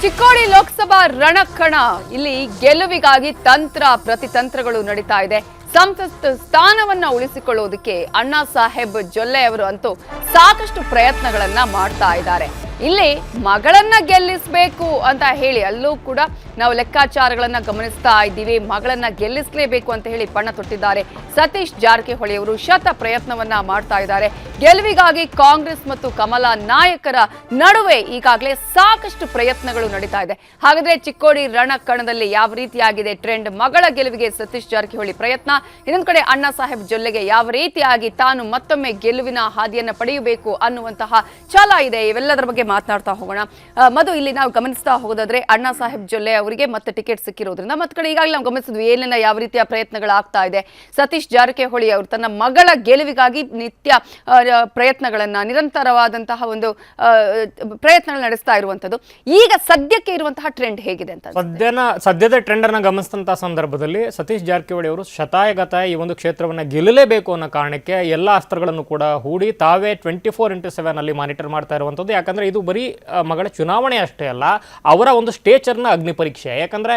ಚಿಕ್ಕೋಡಿ ಲೋಕಸಭಾ ರಣಕಣ ಇಲ್ಲಿ ಗೆಲುವಿಗಾಗಿ ತಂತ್ರ ಪ್ರತಿತಂತ್ರಗಳು ನಡೀತಾ ಇದೆ. ಸಂಸತ್ ಸ್ಥಾನವನ್ನ ಉಳಿಸಿಕೊಳ್ಳುವುದಕ್ಕೆ ಅಣ್ಣಾ ಸಾಹೇಬ್ ಜೊಲ್ಲೆ ಅವರು ಅಂತೂ ಸಾಕಷ್ಟು ಪ್ರಯತ್ನಗಳನ್ನ ಮಾಡ್ತಾ ಇದ್ದಾರೆ. ಇಲ್ಲಿ ಮಗಳನ್ನ ಗೆಲ್ಲಿಸಬೇಕು ಅಂತ ಹೇಳಿ ಅಲ್ಲೂ ಕೂಡ ನಾವು ಲೆಕ್ಕಾಚಾರಗಳನ್ನ ಗಮನಿಸ್ತಾ ಇದ್ದೀವಿ. ಮಗಳನ್ನ ಗೆಲ್ಲಿಸಲೇಬೇಕು ಅಂತ ಹೇಳಿ ಪಣ ತೊಟ್ಟಿದ್ದಾರೆ ಸತೀಶ್ ಜಾರಕಿಹೊಳಿ ಅವರು. ಶತ ಪ್ರಯತ್ನವನ್ನ ಮಾಡ್ತಾ ಇದ್ದಾರೆ. ಗೆಲುವಿಗಾಗಿ ಕಾಂಗ್ರೆಸ್ ಮತ್ತು ಕಮಲ ನಾಯಕರ ನಡುವೆ ಈಗಾಗಲೇ ಸಾಕಷ್ಟು ಪ್ರಯತ್ನಗಳು ನಡೀತಾ ಇದೆ. ಹಾಗಾದ್ರೆ ಚಿಕ್ಕೋಡಿ ರಣಕಣದಲ್ಲಿ ಯಾವ ರೀತಿಯಾಗಿದೆ ಟ್ರೆಂಡ್? ಮಗಳ ಗೆಲುವಿಗೆ ಸತೀಶ್ ಜಾರಕಿಹೊಳಿ ಪ್ರಯತ್ನ, ಇನ್ನೊಂದು ಕಡೆ ಅಣ್ಣಾ ಸಾಹೇಬ್ ಜೊಲ್ಲೆಗೆ ಯಾವ ರೀತಿಯಾಗಿ ತಾನು ಮತ್ತೊಮ್ಮೆ ಗೆಲುವಿನ ಹಾದಿಯನ್ನ ಪಡೆಯಬೇಕು ಅನ್ನುವಂತಹ ಛಲ ಇದೆ. ಇವೆಲ್ಲದರ ಬಗ್ಗೆ ಮಾತನಾಡ್ತಾ ಹೋಗೋಣ. ಮಧು, ಇಲ್ಲಿ ನಾವು ಗಮನಿಸ್ತಾ ಹೋಗೋದಾದ್ರೆ ಅಣ್ಣಾ ಸಾಹೇಬ್ ಜೊಲ್ಲೆ ಅವರಿಗೆ ಮತ್ತೆ ಟಿಕೆಟ್ ಸಿಕ್ಕಿರೋದ್ರಿಂದ ಮತ್ತೆ ಕಡೆ ಈಗಾಗಲೇ ನಾವು ಗಮನಿಸಿದ್ವಿ ಏನೆಲ್ಲ ಯಾವ ರೀತಿಯ ಪ್ರಯತ್ನಗಳಾಗ್ತಾ ಇದೆ. ಸತೀಶ್ ಜಾರಕಿಹೊಳಿ ಅವರು ತನ್ನ ಮಗಳ ಗೆಲುವಿಗಾಗಿ ನಿತ್ಯ ಪ್ರಯತ್ನಗಳನ್ನ ನಿರಂತರವಾದಂತಹ ಒಂದು ಪ್ರಯತ್ನಗಳು ನಡೆಸ್ತಾ ಇರುವಂತದ್ದು. ಈಗ ಸದ್ಯಕ್ಕೆ ಇರುವಂತಹ ಟ್ರೆಂಡ್ ಹೇಗಿದೆ ಅಂತ ಸದ್ಯದ ಟ್ರೆಂಡ್ ಅನ್ನ ಗಮನಿಸಿದಂತಹ ಸಂದರ್ಭದಲ್ಲಿ ಸತೀಶ್ ಜಾರಕಿಹೊಳಿ ಅವರು ಶತಾಯಗತಾಯ ಈ ಒಂದು ಕ್ಷೇತ್ರವನ್ನ ಗೆಲ್ಲಲೇಬೇಕು ಅನ್ನೋ ಕಾರಣಕ್ಕೆ ಎಲ್ಲ ಅಸ್ತ್ರಗಳನ್ನು ಕೂಡ ಹೂಡಿ ತಾವೇ 24x7 ಅಲ್ಲಿ ಮಾನಿಟರ್ ಮಾಡ್ತಾ ಇರುವಂತದ್ದು. ಯಾಕಂದ್ರೆ ಇದು ಬರೀ ಮಗಳ ಚುನಾವಣೆ ಅಷ್ಟೇ ಅಲ್ಲ, ಅವರ ಒಂದು ಸ್ಟೇಚರ್ನ ಅಗ್ನಿ ಪರೀಕ್ಷೆ. ಯಾಕಂದ್ರೆ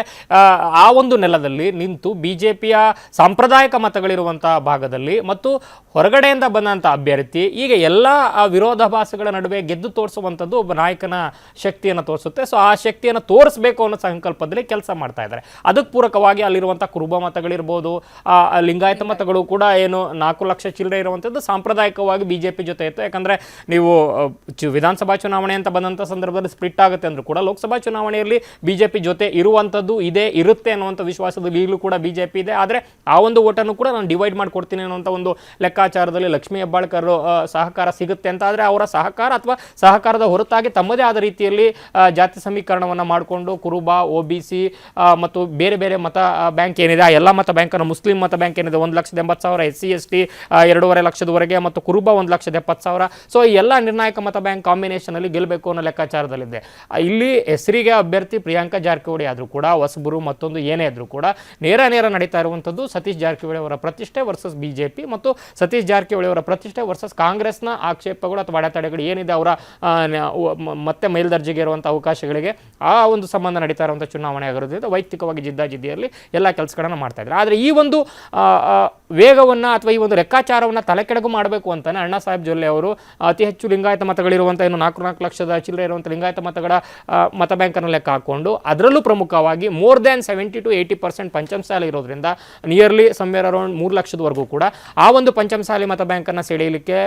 ಆ ಒಂದು ನೆಲದಲ್ಲಿ ನಿಂತು ಬಿಜೆಪಿಯ ಸಾಂಪ್ರದಾಯಿಕ ಮತಗಳಿರುವಂತಹ ಭಾಗದಲ್ಲಿ ಮತ್ತು ಹೊರಗಡೆಯಿಂದ ಬಂದಂಥ ಅಭ್ಯರ್ಥಿ ಈಗ ಎಲ್ಲ ವಿರೋಧಾಭಾಸಗಳ ನಡುವೆ ಗೆದ್ದು ತೋರಿಸುವಂಥದ್ದು ಒಬ್ಬ ನಾಯಕನ ಶಕ್ತಿಯನ್ನು ತೋರಿಸುತ್ತೆ. ಸೊ ಆ ಶಕ್ತಿಯನ್ನು ತೋರಿಸಬೇಕು ಅನ್ನೋ ಸಂಕಲ್ಪದಲ್ಲಿ ಕೆಲಸ ಮಾಡ್ತಾ ಇದ್ದಾರೆ. ಅದಕ್ಕೆ ಪೂರಕವಾಗಿ ಅಲ್ಲಿರುವಂಥ ಕುರುಬ ಮತಗಳಿರ್ಬೋದು, ಲಿಂಗಾಯತ ಮತಗಳು ಕೂಡ ಏನು 4 ಲಕ್ಷ ಚಿಲ್ಲರೆ ಇರುವಂಥದ್ದು ಸಾಂಪ್ರದಾಯಿಕವಾಗಿ ಬಿಜೆಪಿ ಜೊತೆ ಇತ್ತು. ಯಾಕಂದ್ರೆ ನೀವು ವಿಧಾನಸಭಾ ಚುನಾವಣೆ ಅಂತ ಬಂದಂಥ ಸಂದರ್ಭದಲ್ಲಿ ಸ್ಪ್ಲಿಟ್ ಆಗುತ್ತೆ ಅಂದ್ರೂ ಕೂಡ ಲೋಕಸಭಾ ಚುನಾವಣೆಯಲ್ಲಿ ಬಿಜೆಪಿ ಜೊತೆ ಇರುವಂಥದ್ದು ಇರುತ್ತೆ ಅನ್ನುವಂಥ ವಿಶ್ವಾಸದಲ್ಲಿ ಈಗಲೂ ಕೂಡ ಬಿಜೆಪಿ ಇದೆ. ಆದರೆ ಆ ಒಂದು ಓಟನ್ನು ಕೂಡ ನಾನು ಡಿವೈಡ್ ಮಾಡಿಕೊಡ್ತೀನಿ ಅನ್ನುವಂಥ ಒಂದು ಲೆಕ್ಕಾಚಾರದಲ್ಲಿ ಲಕ್ಷ್ಮೀ ಹೆಬ್ಬಾಳ್ಕರ್ ಸಹಕಾರ ಸಿಗುತ್ತೆ ಅಂತ. ಆದರೆ ಅವರ ಸಹಕಾರ ಅಥವಾ ಸಹಕಾರದ ಹೊರತಾಗಿ ತಮ್ಮದೇ ಆದ ರೀತಿಯಲ್ಲಿ ಜಾತಿ ಸಮೀಕರಣವನ್ನು ಮಾಡಿಕೊಂಡು ಕುರುಬ, OBC ಮತ್ತು ಬೇರೆ ಬೇರೆ ಮತ ಬ್ಯಾಂಕ್ ಏನಿದೆ ಆ ಎಲ್ಲ ಮತ ಬ್ಯಾಂಕನ್ನು, ಮುಸ್ಲಿಂ ಮತ ಬ್ಯಾಂಕ್ ಏನಿದೆ 1,80,000, SC ST 2.5 ಲಕ್ಷದವರೆಗೆ ಮತ್ತು ಕುರುಬ 1,70,000. ಸೊ ಈ ಎಲ್ಲ ನಿರ್ಣಾಯಕ ಮತ ಬ್ಯಾಂಕ್ ಕಾಂಬಿನೇಷನ್ ಅಲ್ಲಿ ಗೆಲ್ಲಬೇಕು ಅನ್ನೋ ಲೆಕ್ಕಾಚಾರದಲ್ಲಿದೆ. ಇಲ್ಲಿ ಹೆಸರಿಗೆ ಅಭ್ಯರ್ಥಿ ಪ್ರಿಯಾಂಕಾ ಜಾರಕಿಹೊಳಿ ಆದರೂ ಕೂಡ ಹೊಸಬರು ಮತ್ತೊಂದು ಏನೇ ಆದರೂ ಕೂಡ ನೇರ ನಡೀತಾ ಇರುವಂಥದ್ದು ಸತೀಶ್ ಜಾರಕಿಹೊಳಿ ಅವರ ಪ್ರತಿಷ್ಠೆ ವರ್ಸಸ್ ಬಿಜೆಪಿ ಮತ್ತು ಸತೀಶ್ ಜಾರಕಿಹೊಳಿ ಅವರ ಪ್ರತಿಷ್ಠೆ ವರ್ಸಸ್ ಕಾಂಗ್ರೆಸ್ನ ಆಕ್ಷೇಪಗಳು ಅಥವಾ ಅಡೆತಡೆಗಳು ಏನಿದೆ ಅವರ ಮತ್ತೆ ಮೇಲ್ದರ್ಜೆಗೆ ಇರುವಂಥ ಅವಕಾಶಗಳಿಗೆ ಆ ಒಂದು ಸಂಬಂಧ ನಡೀತಾ ಇರುವಂಥ ಚುನಾವಣೆ ಆಗಿರೋದ್ರಿಂದ ವೈಯಕ್ತಿಕವಾಗಿ ಜಿದ್ದಾಜಿದ್ದಿಯಲ್ಲಿ ಎಲ್ಲ ಕೆಲಸಗಳನ್ನು ಮಾಡ್ತಾ ಇದ್ದಾರೆ. ಆದರೆ ಈ ಒಂದು ವೇಗವನ್ನು ಅಥವಾ ಈ ಒಂದು ಲೆಕ್ಕಾಚಾರವನ್ನು ತಲೆಕೆಳಗು ಮಾಡಬೇಕು ಅಂತಾನೆ ಅಣ್ಣಾ ಸಾಹೇಬ್ ಜೊಲ್ಲೆ ಅವರು ಅತಿ ಹೆಚ್ಚು ಲಿಂಗಾಯತ ಮತಗಳಿರುವಂಥ ಇನ್ನು 4 ಲಕ್ಷದ ಚಿಲ್ಲರೆ ಇರುವಂಥ ಲಿಂಗಾಯತ ಮತಗಳ ಮತ ಬ್ಯಾಂಕನ್ನು ಲೆಕ್ಕ ಹಾಕೊಂಡು ಅದರಲ್ಲೂ ಪ್ರಮುಖವಾಗಿ ಮೋರ್ ದ್ಯಾನ್ 70 to 80% ಪಂಚಮಸಾಲಿ ಇರೋದ್ರಿಂದ ನಿಯರ್ಲಿ ಸಮ್ವೇರ್ ಅರೌಂಡ್ 3 ಲಕ್ಷದವರೆಗೂ ಕೂಡ ಆ ಒಂದು ಪಂಚಮಸಾಲಿ ಮತ ಬ್ಯಾಂಕನ್ನು ಸೆಳೆಯಲಿಕ್ಕೆ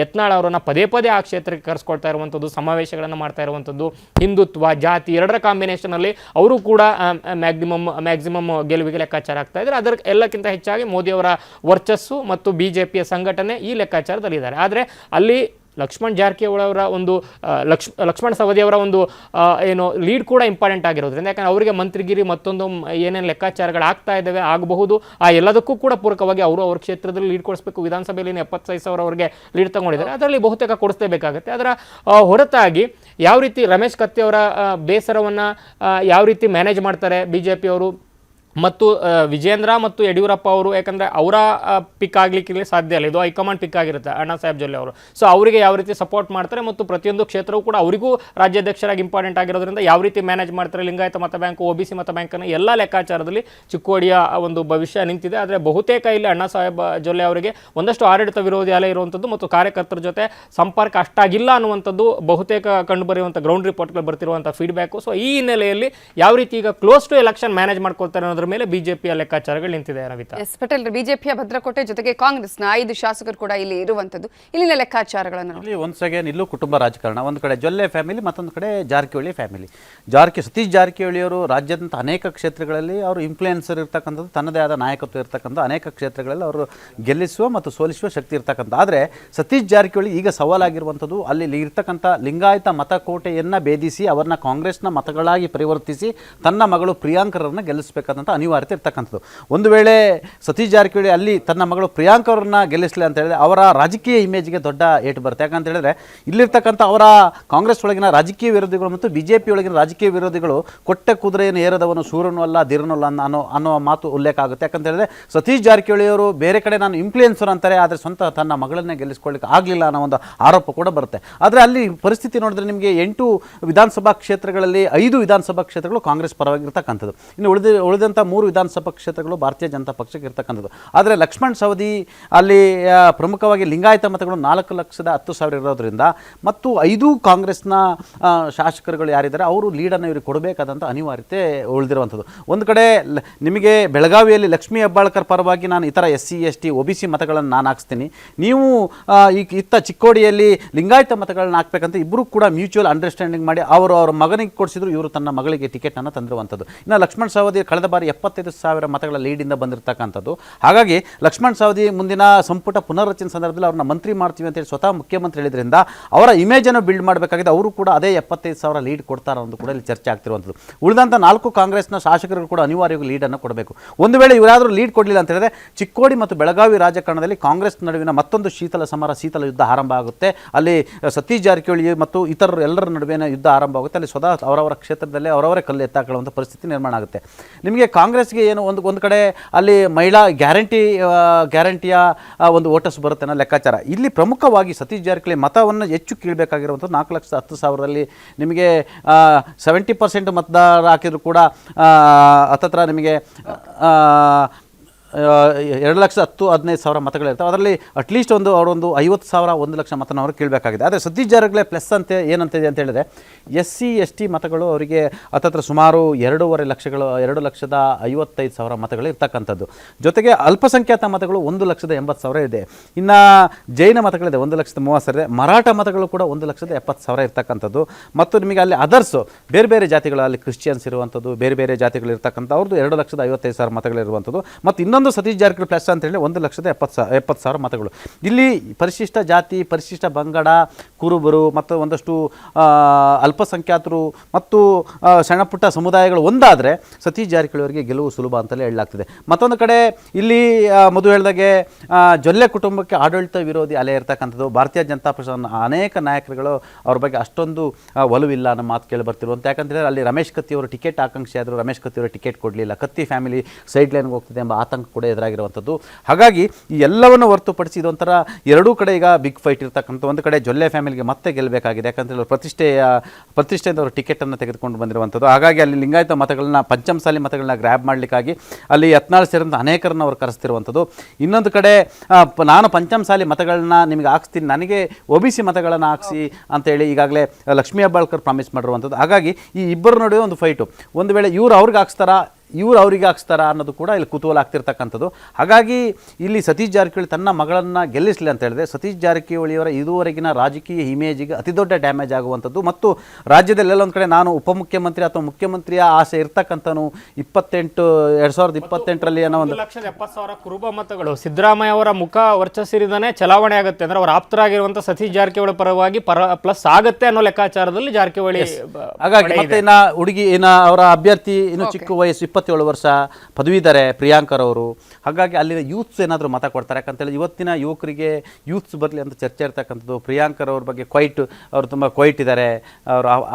ಯತ್ನಾಳ್ ಅವರನ್ನ ಪದೇ ಆ ಕ್ಷೇತ್ರಕ್ಕೆ ಕರೆಸ್ಕೊಳ್ತಾ ಇರುವಂಥದ್ದು, ಸಮಾವೇಶಗಳನ್ನು ಮಾಡ್ತಾ ಇರುವಂಥದ್ದು, ಹಿಂದುತ್ವ ಜಾತಿ ಎರಡರ ಕಾಂಬಿನೇಷನ್ ಅಲ್ಲಿ ಅವರು ಕೂಡ ಮ್ಯಾಕ್ಸಿಮಮ್ ಗೆಲುವಿಗೆ ಲೆಕ್ಕಾಚಾರ ಆಗ್ತಾ ಇದ್ದಾರೆ. ಅದರ ಎಲ್ಲಕ್ಕಿಂತ ಹೆಚ್ಚಾಗಿ ಮೋದಿಯವರ ವರ್ಚಸ್ಸು ಮತ್ತು ಬಿಜೆಪಿಯ ಸಂಘಟನೆ ಈ ಲೆಕ್ಕಾಚಾರದಲ್ಲಿದ್ದಾರೆ. ಆದರೆ ಅಲ್ಲಿ ಲಕ್ಷ್ಮಣ್ ಜಾರಕಿಹೊಳಿ ಅವರ ಒಂದು ಲಕ್ಷ್ಮಣ್ ಸವದಿ ಅವರ ಒಂದು ಏನು ಲೀಡ್ ಕೂಡ ಇಂಪಾರ್ಟೆಂಟ್ ಆಗಿರೋದ್ರಿಂದ, ಯಾಕಂದರೆ ಅವರಿಗೆ ಮಂತ್ರಿಗಿರಿ ಮತ್ತೊಂದು ಏನೇನು ಲೆಕ್ಕಾಚಾರಗಳು ಆಗ್ತಾ ಇದ್ದಾವೆ ಆಗಬಹುದು ಆ ಎಲ್ಲದಕ್ಕೂ ಕೂಡ ಪೂರಕವಾಗಿ ಅವ್ರ ಕ್ಷೇತ್ರದಲ್ಲಿ ಲೀಡ್ ಕೊಡಿಸಬೇಕು. ವಿಧಾನಸಭೆಯಲ್ಲಿ 75,000 ಅವರಿಗೆ ಲೀಡ್ ತಗೊಂಡಿದ್ದಾರೆ, ಅದರಲ್ಲಿ ಬಹುತೇಕ ಕೊಡಿಸಲೇಬೇಕಾಗುತ್ತೆ. ಅದರ ಹೊರತಾಗಿ ಯಾವ ರೀತಿ ರಮೇಶ್ ಕತ್ತಿ ಅವರ ಬೇಸರವನ್ನು ಯಾವ ರೀತಿ ಮ್ಯಾನೇಜ್ ಮಾಡ್ತಾರೆ ಬಿಜೆಪಿ ಅವರು ಮತ್ತು ವಿಜೇಂದ್ರ ಮತ್ತು ಯಡಿಯೂರಪ್ಪ ಅವರು, ಯಾಕಂದರೆ ಅವರ ಪಿಕ್ ಆಗಲಿಕ್ಕೆ ಸಾಧ್ಯ ಇಲ್ಲ, ಇದು ಹೈಕಮಾಂಡ್ ಪಿಕ್ ಆಗಿರುತ್ತೆ ಅಣ್ಣಾ ಸಾಹೇಬ್ ಜೊಲ್ಲೆ ಅವರು. ಸೊ ಅವರಿಗೆ ಯಾವ ರೀತಿ ಸಪೋರ್ಟ್ ಮಾಡ್ತಾರೆ ಮತ್ತು ಪ್ರತಿಯೊಂದು ಕ್ಷೇತ್ರವೂ ಕೂಡ ಅವರಿಗೂ ರಾಜ್ಯಾಧ್ಯಕ್ಷರಾಗಿ ಇಂಪಾರ್ಟೆಂಟ್ ಆಗಿರೋದ್ರಿಂದ ಯಾವ ರೀತಿ ಮ್ಯಾನೇಜ್ ಮಾಡ್ತಾರೆ ಲಿಂಗಾಯತ ಮತ ಬ್ಯಾಂಕ್, OBC ಮತ ಬ್ಯಾಂಕನ್ನು ಎಲ್ಲ ಲೆಕ್ಕಾಚಾರದಲ್ಲಿ ಚಿಕ್ಕೋಡಿಯ ಒಂದು ಭವಿಷ್ಯ ನಿಂತಿದೆ. ಆದರೆ ಬಹುತೇಕ ಇಲ್ಲಿ ಅಣ್ಣಾ ಸಾಹೇಬ್ ಜೊಲ್ಲೆ ಅವರಿಗೆ ಒಂದಷ್ಟು ಆಡಳಿತ ವಿರೋಧಿ ಅಲೆ ಇರುವಂಥದ್ದು ಮತ್ತು ಕಾರ್ಯಕರ್ತರ ಜೊತೆ ಸಂಪರ್ಕ ಅಷ್ಟಾಗಿಲ್ಲ ಅನ್ನುವಂಥದ್ದು ಬಹುತೇಕ ಕಂಡು ಬರೆಯುವಂಥ ಗ್ರೌಂಡ್ ರಿಪೋರ್ಟ್ಗಳು ಬರ್ತಿರುವಂಥ ಫೀಡ್ಬ್ಯಾಕು. ಸೊ ಈ ಹಿನ್ನೆಲೆಯಲ್ಲಿ ಯಾವ ರೀತಿ ಈಗ ಕ್ಲೋಸ್ ಟು ಎಲೆಕ್ಷನ್ ಮ್ಯಾನೇಜ್ ಮಾಡ್ಕೊಳ್ತಾರೆ ಮೇಲೆ ಬಿಜೆಪಿಯ ಲೆಕ್ಕಾಚಾರಗಳು ನಿಂತಿದೆ. ರವಿತಾ ಪಟೇಲ್, ಬಿಜೆಪಿಯ ಭದ್ರಕೋಟೆ ಜೊತೆಗೆ ಕಾಂಗ್ರೆಸ್ನ 5 ಶಾಸಕರು ಕೂಡ ಇಲ್ಲಿ ಇರುವಂತದ್ದು, ಇಲ್ಲಿನ ಲೆಕ್ಕಾಚಾರಗಳನ್ನು ಇಲ್ಲಿ ಒನ್ಸ್ ಅಗೇನ್ ಇಲ್ಲೂ ಕುಟುಂಬ ರಾಜಕಾರಣ. ಒಂದು ಕಡೆ ಜೊಲ್ಲೆ ಫ್ಯಾಮಿಲಿ, ಮತ್ತೊಂದು ಕಡೆ ಜಾರಕಿಹೊಳಿ ಫ್ಯಾಮಿಲಿ. ಸತೀಶ್ ಜಾರಕಿಹೊಳಿ ಅವರು ರಾಜ್ಯಾದ್ಯಂತ ಅನೇಕ ಕ್ಷೇತ್ರಗಳಲ್ಲಿ ಅವರು ಇನ್ಫ್ಲೂಯೆನ್ಸರ್ ಇರ್ತಕ್ಕಂಥದ್ದು, ತನ್ನದೇ ಆದ ನಾಯಕತ್ವ ಇರ್ತಕ್ಕಂಥ ಅನೇಕ ಕ್ಷೇತ್ರಗಳಲ್ಲಿ ಅವರು ಗೆಲ್ಲಿಸುವ ಮತ್ತು ಸೋಲಿಸುವ ಶಕ್ತಿ ಇರ್ತಕ್ಕಂಥ. ಆದರೆ ಸತೀಶ್ ಜಾರಕಿಹೊಳಿ ಈಗ ಸವಾಲಾಗಿರುವಂಥದ್ದು ಅಲ್ಲಿ ಇರ್ತಕ್ಕಂಥ ಲಿಂಗಾಯತ ಮತಕೋಟೆಯನ್ನು ಭೇದಿಸಿ ಅವರನ್ನ ಕಾಂಗ್ರೆಸ್ನ ಮತಗಳಾಗಿ ಪರಿವರ್ತಿಸಿ ತನ್ನ ಮಗಳು ಪ್ರಿಯಾಂಕರನ್ನು ಗೆಲ್ಲಿಸಬೇಕಾದಂಥ ಅನಿವಾರ್ಯತೆ ಇರ್ತಕ್ಕಂಥದ್ದು. ಒಂದು ವೇಳೆ ಸತೀಶ್ ಜಾರಕಿಹೊಳಿ ಅಲ್ಲಿ ತನ್ನ ಮಗಳು ಪ್ರಿಯಾಂಕ ಅವ್ರನ್ನ ಗೆಲ್ಲಿಸಲಿ ಅಂತ ಹೇಳಿದ್ರೆ ಅವರ ರಾಜಕೀಯ ಇಮೇಜ್ಗೆ ದೊಡ್ಡ ಏಟು ಬರುತ್ತೆ. ಯಾಕಂತ ಹೇಳಿದ್ರೆ ಇಲ್ಲಿರ್ತಕ್ಕಂಥ ಅವರ ಕಾಂಗ್ರೆಸ್ ಒಳಗಿನ ರಾಜಕೀಯ ವಿರೋಧಿಗಳು ಮತ್ತು BJP ಒಳಗಿನ ರಾಜಕೀಯ ವಿರೋಧಿಗಳು ಕೊಟ್ಟ ಕುದುರೆಯನ್ನು ಏರದವನು ಸೂರನೂ ಅಲ್ಲ ಧೀರನೂ ಅಲ್ಲ ಅನ್ನೋ ಮಾತು ಉಲ್ಲೇಖ ಆಗುತ್ತೆ. ಯಾಕಂತ ಹೇಳಿದ್ರೆ ಸತೀಶ್ ಜಾರಕಿಹೊಳಿ ಅವರು ಬೇರೆ ಕಡೆ ನಾನು ಇನ್ಫ್ಲೂಯೆನ್ಸರ್ ಅಂತಾರೆ, ಆದರೆ ಸ್ವಂತ ತನ್ನ ಮಗಳನ್ನೇ ಗೆಲ್ಲಿಸ್ಕೊಳ್ಳಿಕ್ಕೆ ಆಗಲಿಲ್ಲ ಅನ್ನೋ ಒಂದು ಆರೋಪ ಕೂಡ ಬರುತ್ತೆ. ಆದರೆ ಅಲ್ಲಿ ಪರಿಸ್ಥಿತಿ ನೋಡಿದ್ರೆ ನಿಮಗೆ 8 ವಿಧಾನಸಭಾ ಕ್ಷೇತ್ರಗಳಲ್ಲಿ 5 ವಿಧಾನಸಭಾ ಕ್ಷೇತ್ರಗಳು ಕಾಂಗ್ರೆಸ್ ಪರವಾಗಿರ್ತಕ್ಕಂಥದ್ದು, ಇನ್ನು ಉಳಿದಂಥ 3 ವಿಧಾನಸಭಾ ಕ್ಷೇತ್ರಗಳು ಭಾರತೀಯ ಜನತಾ ಪಕ್ಷಕ್ಕೆ ಇರ್ತಕ್ಕಂಥದ್ದು. ಆದರೆ ಲಕ್ಷ್ಮಣ್ ಸವದಿ ಅಲ್ಲಿ ಪ್ರಮುಖವಾಗಿ ಲಿಂಗಾಯತ ಮತಗಳು 4,10,000 ಇರೋದ್ರಿಂದ ಮತ್ತು 5 ಕಾಂಗ್ರೆಸ್ನ ಶಾಸಕರುಗಳು ಯಾರಿದ್ದಾರೆ ಅವರು ಲೀಡನ್ನು ಇವ್ರಿಗೆ ಕೊಡಬೇಕಾದಂಥ ಅನಿವಾರ್ಯತೆ ಉಳಿದಿರುವಂಥದ್ದು. ಒಂದು ಕಡೆ ನಿಮಗೆ ಬೆಳಗಾವಿಯಲ್ಲಿ ಲಕ್ಷ್ಮೀ ಹೆಬ್ಬಾಳ್ಕರ್ ಪರವಾಗಿ ನಾನು ಇತರ SC ST OBC ಮತಗಳನ್ನು ನಾನು ಹಾಕ್ಸ್ತೀನಿ, ನೀವು ಇತ್ತ ಚಿಕ್ಕೋಡಿಯಲ್ಲಿ ಲಿಂಗಾಯತ ಮತಗಳನ್ನ ಹಾಕ್ಬೇಕಂತ ಇಬ್ಬರು ಕೂಡ ಮ್ಯೂಚುವಲ್ ಅಂಡರ್ಸ್ಟ್ಯಾಂಡಿಂಗ್ ಮಾಡಿ ಅವ್ರ ಮಗನಿಗೆ ಕೊಡಿಸಿದ್ರು, ಇವರು ತನ್ನ ಮಗಳಿಗೆ ಟಿಕೆಟನ್ನು ತಂದಿರುವಂಥದ್ದು. ಇನ್ನು ಲಕ್ಷ್ಮಣ್ ಸವದಿ ಕಳೆದ ಬಾರಿ 75,000 ಮತಗಳ ಲೀಡಿಂದ ಬಂದಿರತಕ್ಕಂಥದ್ದು. ಹಾಗಾಗಿ ಲಕ್ಷ್ಮಣ್ ಸವದಿ ಮುಂದಿನ ಸಂಪುಟ ಪುನರ್ರಚನೆ ಸಂದರ್ಭದಲ್ಲಿ ಅವ್ರನ್ನ ಮಂತ್ರಿ ಮಾಡ್ತೀವಿ ಅಂತೇಳಿ ಸ್ವತಃ ಮುಖ್ಯಮಂತ್ರಿ ಹೇಳಿದ್ರಿಂದ ಅವರ ಇಮೇಜನ್ನು ಬಿಲ್ಡ್ ಮಾಡಬೇಕಾಗಿದೆ. ಅವರು ಕೂಡ ಅದೇ 75,000 ಲೀಡ್ ಕೊಡ್ತಾರೆ ಅನ್ನೋದು ಕೂಡ ಇಲ್ಲಿ ಚರ್ಚೆ ಆಗ್ತಿರುವಂಥದ್ದು. ಉಳಿದಂಥ 4 ಕಾಂಗ್ರೆಸ್ನ ಶಾಸಕರು ಕೂಡ ಅನಿವಾರ್ಯವಾಗಿ ಲೀಡನ್ನು ಕೊಡಬೇಕು. ಒಂದು ವೇಳೆ ಇವರಾದರೂ ಲೀಡ್ ಕೊಡಲಿಲ್ಲ ಅಂತ ಹೇಳಿದ್ರೆ ಚಿಕ್ಕೋಡಿ ಮತ್ತು ಬೆಳಗಾವಿ ರಾಜಕಾರಣದಲ್ಲಿ ಕಾಂಗ್ರೆಸ್ ನಡುವಿನ ಮತ್ತೊಂದು ಶೀತಲ ಯುದ್ಧ ಆರಂಭ ಆಗುತ್ತೆ. ಅಲ್ಲಿ ಸತೀಶ್ ಜಾರಕಿಹೊಳಿ ಮತ್ತು ಇತರರು ಎಲ್ಲರ ನಡುವಿನ ಯುದ್ಧ ಆರಂಭ ಆಗುತ್ತೆ. ಅಲ್ಲಿ ಸ್ವತಃ ಅವರವರ ಕ್ಷೇತ್ರದಲ್ಲೇ ಅವರವರೇ ಕಲ್ಲು ಎತ್ತಾಕೊಳ್ಳುವಂಥ ಪರಿಸ್ಥಿತಿ ನಿರ್ಮಾಣ ಆಗುತ್ತೆ. ನಿಮಗೆ ಕಾಂಗ್ರೆಸ್ಗೆ ಏನು ಒಂದು ಕಡೆ ಅಲ್ಲಿ ಮಹಿಳಾ ಗ್ಯಾರಂಟಿಯ ಒಂದು ವೋಟರ್ಸ್ ಬರುತ್ತೆ ಅನ್ನೋ ಲೆಕ್ಕಾಚಾರ. ಇಲ್ಲಿ ಪ್ರಮುಖವಾಗಿ ಸತೀಶ್ ಜಾರಕಿಹೊಳಿ ಮತವನ್ನು ಹೆಚ್ಚು ಕೀಳಬೇಕಾಗಿರುವಂಥದ್ದು 4,10,000ರಲ್ಲಿ ನಿಮಗೆ 70% ಮತದಾರ ಹಾಕಿದ್ರು ಕೂಡ ಹತ್ತತ್ರ ನಿಮಗೆ 2,10,000-15,000 ಮತಗಳಿರ್ತವೆ. ಅದರಲ್ಲಿ ಅಟ್ಲೀಸ್ಟ್ ಅವರೊಂದು 50,000 1 ಲಕ್ಷ ಮತನ ಅವರು ಕೇಳಬೇಕಾಗಿದೆ. ಆದರೆ ಸತೀಶ್ ಜಾರಕಿಹೊಳಿ ಪ್ಲಸ್ ಏನಂತಿದೆ ಅಂತ ಹೇಳಿದ್ರೆ SC ST ಮತಗಳು ಅವರಿಗೆ ಹತ್ತತ್ರ ಸುಮಾರು 2,50,000 ಮತಗಳು ಇರ್ತಕ್ಕಂಥದ್ದು. ಜೊತೆಗೆ ಅಲ್ಪಸಂಖ್ಯಾತ ಮತಗಳು 1,80,000 ಇದೆ. ಇನ್ನು ಜೈನ ಮತಗಳಿದೆ 1,30,000 ಇದೆ. ಮರಾಠ ಮತಗಳು ಕೂಡ 1,70,000 ಇರ್ತಕ್ಕಂಥದ್ದು. ಮತ್ತು ನಿಮಗೆ ಅಲ್ಲಿ ಅದರ್ಸು ಬೇರೆ ಬೇರೆ ಜಾತಿಗಳು, ಅಲ್ಲಿ ಕ್ರಿಶ್ಚಿಯನ್ಸ್ ಇರುವಂಥದ್ದು, ಬೇರೆ ಬೇರೆ ಜಾತಿಗಳು ಇರ್ತಕ್ಕಂಥ ಅವ್ರದ್ದು 2,55,000 ಮತಗಳಿರುವಂಥದ್ದು. ಮತ್ತು ಇನ್ನೊಂದು ಸತೀಶ್ ಜಾರಕಿಹೊಳಿ ಪ್ಲಸ್ ಅಂತ ಹೇಳಿ 1,70,000 ಮತಗಳು. ಇಲ್ಲಿ ಪರಿಶಿಷ್ಟ ಜಾತಿ, ಪರಿಶಿಷ್ಟ ಬಂಗಡ, ಕುರುಬರು ಮತ್ತು ಒಂದಷ್ಟು ಅಲ್ಪಸಂಖ್ಯಾತರು ಮತ್ತು ಸಣ್ಣ ಪುಟ್ಟ ಸಮುದಾಯಗಳು ಒಂದಾದರೆ ಸತೀಶ್ ಜಾರಕಿಹೊಳಿ ಅವರಿಗೆ ಗೆಲುವು ಸುಲಭ ಅಂತಲೇ ಹೇಳಲಾಗ್ತದೆ. ಮತ್ತೊಂದು ಕಡೆ ಇಲ್ಲಿ ಮೊದಲು ಹೇಳಿದಾಗೆ ಜೊಲ್ಲೆ ಕುಟುಂಬಕ್ಕೆ ಆಡಳಿತ ವಿರೋಧಿ ಅಲೆ ಇರ್ತಕ್ಕಂಥದ್ದು. ಭಾರತೀಯ ಜನತಾ ಪಕ್ಷದ ಅನೇಕ ನಾಯಕರುಗಳು ಅವ್ರ ಬಗ್ಗೆ ಅಷ್ಟೊಂದು ಒಲವಿಲ್ಲ ಅನ್ನೋ ಮಾತು ಕೇಳಿ ಬರ್ತಿರುವಂಥ. ಯಾಕಂದರೆ ಅಲ್ಲಿ ರಮೇಶ್ ಕತ್ತಿ ಅವರು ಟಿಕೆಟ್ ಆಕಾಂಕ್ಷಿ ಆದರೂ ರಮೇಶ್ ಕತ್ತಿ ಅವರು ಟಿಕೆಟ್ ಕೊಡಲಿಲ್ಲ. ಕತ್ತಿ ಫ್ಯಾಮಿಲಿ ಸೈಡ್ ಲೈನ್ಗೆ ಹೋಗ್ತಿದೆ ಎಂಬ ಆತಂಕ ಕೂಡ ಎದುರಾಗಿರುವಂಥದ್ದು. ಹಾಗಾಗಿ ಈ ಎಲ್ಲವನ್ನು ಹೊರತುಪಡಿಸಿ ಇದೊಂಥರ ಎರಡೂ ಕಡೆ ಈಗ ಬಿಗ್ ಫೈಟ್ ಇರ್ತಕ್ಕಂಥ. ಒಂದು ಕಡೆ ಜೊಲ್ಲೆ ಫ್ಯಾಮಿಲಿಗೆ ಮತ್ತೆ ಗೆಲ್ಲಬೇಕಾಗಿದೆ, ಯಾಕಂದರೆ ಅವರು ಪ್ರತಿಷ್ಠೆಯಿಂದ ಅವರು ಟಿಕೆಟನ್ನು ತೆಗೆದುಕೊಂಡು ಬಂದಿರುವಂಥದ್ದು. ಹಾಗಾಗಿ ಅಲ್ಲಿ ಲಿಂಗಾಯತ ಮತಗಳನ್ನ, ಪಂಚಮಸಾಲಿ ಮತಗಳನ್ನ ಗ್ರ್ಯಾಬ್ ಮಾಡಲಿಕ್ಕಾಗಿ ಅಲ್ಲಿ ಯತ್ನಾಳ್ ಸೇರಿದಂಥ ಅನೇಕರನ್ನು ಅವರು ಕರೆಸ್ತಿರುವಂಥದ್ದು. ಇನ್ನೊಂದು ಕಡೆ ನಾನು ಪಂಚಮಸಾಲಿ ಮತಗಳನ್ನ ನಿಮಗೆ ಹಾಕ್ಸ್ತೀನಿ, ನನಗೆ OBC ಮತಗಳನ್ನು ಹಾಕ್ಸಿ ಅಂತೇಳಿ ಈಗಾಗಲೇ ಲಕ್ಷ್ಮೀ ಹೆಬ್ಬಾಳ್ಕರ್ ಪ್ರಾಮಿಸ್ ಮಾಡಿರುವಂಥದ್ದು. ಹಾಗಾಗಿ ಈ ಇಬ್ಬರ ನಡುವೆ ಒಂದು ಫೈಟು. ಒಂದು ವೇಳೆ ಇವ್ರು ಅವ್ರಿಗೆ ಹಾಕ್ಸ್ತಾರಾ, ಇವರು ಅವರಿಗೆ ಹಾಕ್ಸ್ತಾರಾ ಅನ್ನೋದು ಕೂಡ ಇಲ್ಲಿ ಕುತೂಹಲ ಆಗ್ತಿರ್ತಕ್ಕಂಥದ್ದು. ಹಾಗಾಗಿ ಇಲ್ಲಿ ಸತೀಶ್ ಜಾರಕಿಹೊಳಿ ತನ್ನ ಮಗಳನ್ನು ಗೆಲ್ಲಿಸಲಿ ಅಂತ ಹೇಳಿದ್ರೆ ಸತೀಶ್ ಜಾರಕಿಹೊಳಿಯವರ ಇದುವರೆಗಿನ ರಾಜಕೀಯ ಇಮೇಜಿಗೆ ಅತಿ ದೊಡ್ಡ ಡ್ಯಾಮೇಜ್ ಆಗುವಂಥದ್ದು. ಮತ್ತು ರಾಜ್ಯದಲ್ಲೆಲ್ಲ ಒಂದು ಕಡೆ ನಾನು ಉಪಮುಖ್ಯಮಂತ್ರಿ ಅಥವಾ ಮುಖ್ಯಮಂತ್ರಿಯ ಆಸೆ ಇರ್ತಕ್ಕಂಥನು 2028ರಲ್ಲಿ ಅನ್ನೋ 1,70,000 ಕುರುಬ ಮತಗಳು ಸಿದ್ದರಾಮಯ್ಯ ಅವರ ಮುಖ ವರ್ಚಸ್ಸಿರಿಂದನೇ ಚಲಾವಣೆ ಆಗುತ್ತೆ. ಅಂದ್ರೆ ಅವರ ಆಪ್ತರಾಗಿರುವಂಥ ಸತೀಶ್ ಜಾರಕಿಹೊಳಿ ಪರವಾಗಿ ಪ್ಲಸ್ ಆಗುತ್ತೆ ಅನ್ನೋ ಲೆಕ್ಕಾಚಾರದಲ್ಲಿ ಜಾರಕಿಹೊಳಿ. ಹಾಗಾಗಿ ಮತ್ತೆ ಅವರ ಅಭ್ಯರ್ಥಿ ಇನ್ನು ಚಿಕ್ಕ ವಯಸ್ಸು 27 ವರ್ಷ ಪದವೀಧರೆ ಪ್ರಿಯಾಂಕರ್ ಅವರು. ಹಾಗಾಗಿ ಅಲ್ಲಿನ ಯೂತ್ಸ್ ಏನಾದರೂ ಮತ ಕೊಡ್ತಾರೆ. ಯಾಕಂತೇಳಿ ಇವತ್ತಿನ ಯುವಕರಿಗೆ ಯೂತ್ಸ್ ಬರಲಿ ಅಂತ ಚರ್ಚೆ ಇರ್ತಕ್ಕಂಥದ್ದು. ಪ್ರಿಯಾಂಕರ್ ಅವ್ರ ಬಗ್ಗೆ ಅವರು ತುಂಬ ಕ್ವೈಟ್ ಇದ್ದಾರೆ,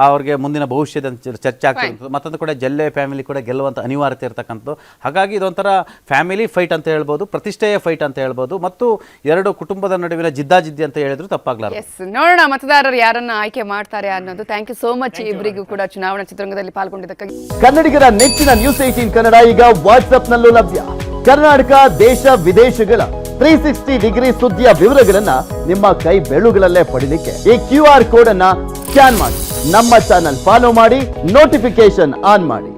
ಅವ್ರಿಗೆ ಮುಂದಿನ ಭವಿಷ್ಯದ ಚರ್ಚೆ ಆಗ್ತಿರ್ತಕ್ಕಂಥದ್ದು. ಮತ್ತೊಂದು ಕಡೆ ಜೊಲ್ಲೆ ಫ್ಯಾಮಿಲಿ ಕೂಡ ಗೆಲ್ಲುವಂಥ ಅನಿವಾರ್ಯತೆ ಇರ್ತಕ್ಕಂಥದ್ದು. ಹಾಗಾಗಿ ಇದೊಂಥರ ಫ್ಯಾಮಿಲಿ ಫೈಟ್ ಅಂತ ಹೇಳ್ಬೋದು, ಪ್ರತಿಷ್ಠೆಯ ಫೈಟ್ ಅಂತ ಹೇಳ್ಬೋದು, ಮತ್ತು ಎರಡು ಕುಟುಂಬದ ನಡುವಿನ ಜಿದ್ದಾಜಿದ್ದಿ ಅಂತ ಹೇಳಿದ್ರು ತಪ್ಪಾಗಲಾರದು. ನೋಡೋಣ ಮತದಾರರು ಯಾರನ್ನ ಆಯ್ಕೆ ಮಾಡ್ತಾರೆ ಅನ್ನೋದು. ಥ್ಯಾಂಕ್ ಯು ಸೋ ಮಚ್ ಇಬ್ಬರಿಗೂ ಕೂಡ ಚುನಾವಣಾ ಚಿತ್ರರಂಗದಲ್ಲಿ ಪಾಲ್ಗೊಂಡಿದ್ದಕ್ಕಾಗಿ. ಕನ್ನಡಿಗರ ನೆಚ್ಚಿನ ನ್ಯೂಸ್ 18 ಕನ್ನಡ ಈಗ ವಾಟ್ಸ್ಆಪ್ನಲ್ಲೂ ಲಭ್ಯ. ಕರ್ನಾಟಕ, ದೇಶ ವಿದೇಶಗಳ 360 ಡಿಗ್ರಿ ಸುದ್ದಿಯ ವಿವರಗಳನ್ನ ನಿಮ್ಮ ಕೈ ಬೆರಳುಗಳಲ್ಲೇ ಪಡಿಲಿಕ್ಕೆ ಈ QR ಕೋಡ್ ಅನ್ನ ಸ್ಕ್ಯಾನ್ ಮಾಡಿ ನಮ್ಮ ಚಾನಲ್ ಫಾಲೋ ಮಾಡಿ, ನೋಟಿಫಿಕೇಶನ್ ಆನ್ ಮಾಡಿ.